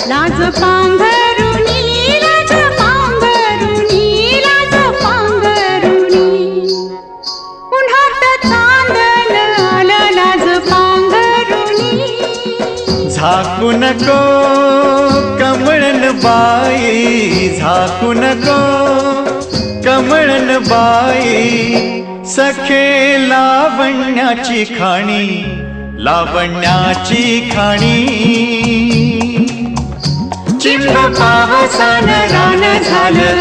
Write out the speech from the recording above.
लाज पांघरुणी, लाज पांघरुणी, लाज पांघरुणी, उन्हात चांदण आलं लाज पांघरुणी. झाकू नको कमळन बाई, झाकू नको कमळन बाई, सखे लावण्याची खाणी, लावण्याची खाणी. चिंब पावसानं रान झालं